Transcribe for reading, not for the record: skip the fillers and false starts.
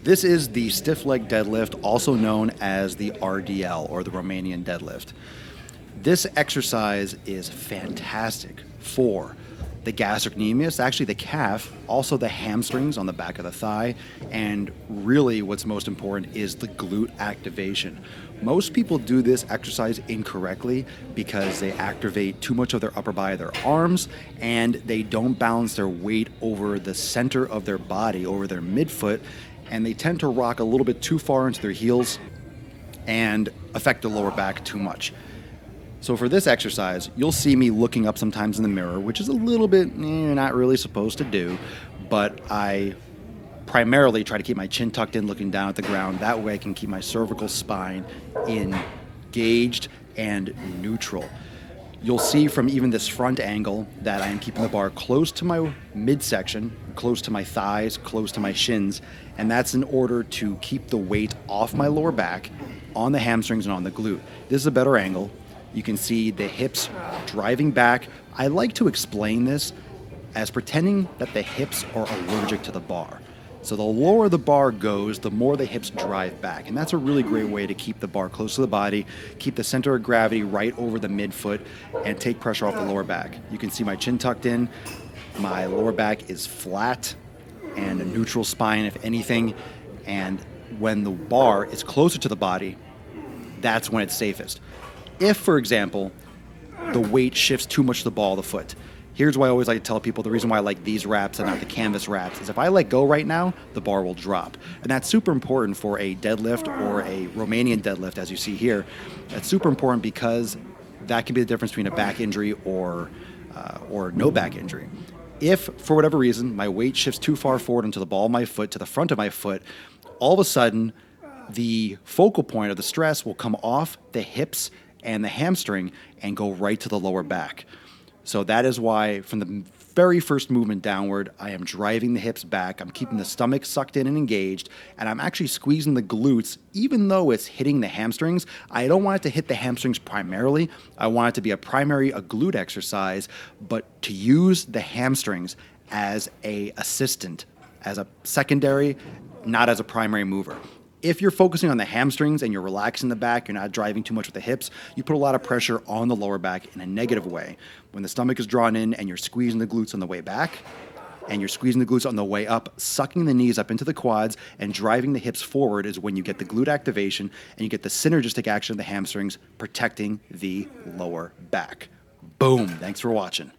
This is the stiff leg deadlift, also known as the RDL, or the Romanian deadlift. This exercise is fantastic for the gastrocnemius, actually the calf, also the hamstrings on the back of the thigh, and really what's most important is the glute activation. Most people do this exercise incorrectly because they activate too much of their upper body, their arms, and they don't balance their weight over the center of their body, over their midfoot, and they tend to rock a little bit too far into their heels and affect the lower back too much. So for this exercise, you'll see me looking up sometimes in the mirror, which is a little bit you're not really supposed to do, but I primarily try to keep my chin tucked in, looking down at the ground. That way I can keep my cervical spine engaged and neutral. You'll see from even this front angle that I am keeping the bar close to my midsection, close to my thighs, close to my shins, and that's in order to keep the weight off my lower back, on the hamstrings and on the glute. This is a better angle. You can see the hips driving back. I like to explain this as pretending that the hips are allergic to the bar. So the lower the bar goes, the more the hips drive back. And that's a really great way to keep the bar close to the body, keep the center of gravity right over the midfoot, and take pressure off the lower back. You can see my chin tucked in. My lower back is flat and a neutral spine, if anything. And when the bar is closer to the body, that's when it's safest. If, for example, the weight shifts too much to the ball of the foot, here's why I always like to tell people the reason why I like these wraps and not the canvas wraps is if I let go right now, the bar will drop. And that's super important for a deadlift or a Romanian deadlift, as you see here. That's super important because that can be the difference between a back injury or no back injury. If, for whatever reason, my weight shifts too far forward into the ball of my foot, to the front of my foot, all of a sudden, the focal point of the stress will come off the hips and the hamstring and go right to the lower back. So that is why from the very first movement downward, I am driving the hips back, I'm keeping the stomach sucked in and engaged, and I'm actually squeezing the glutes, even though it's hitting the hamstrings. I don't want it to hit the hamstrings primarily. I want it to be a glute exercise, but to use the hamstrings as a assistant, as a secondary, not as a primary mover. If you're focusing on the hamstrings and you're relaxing the back, you're not driving too much with the hips, you put a lot of pressure on the lower back in a negative way. When the stomach is drawn in and you're squeezing the glutes on the way back, and you're squeezing the glutes on the way up, sucking the knees up into the quads and driving the hips forward is when you get the glute activation and you get the synergistic action of the hamstrings protecting the lower back. Boom. Thanks for watching.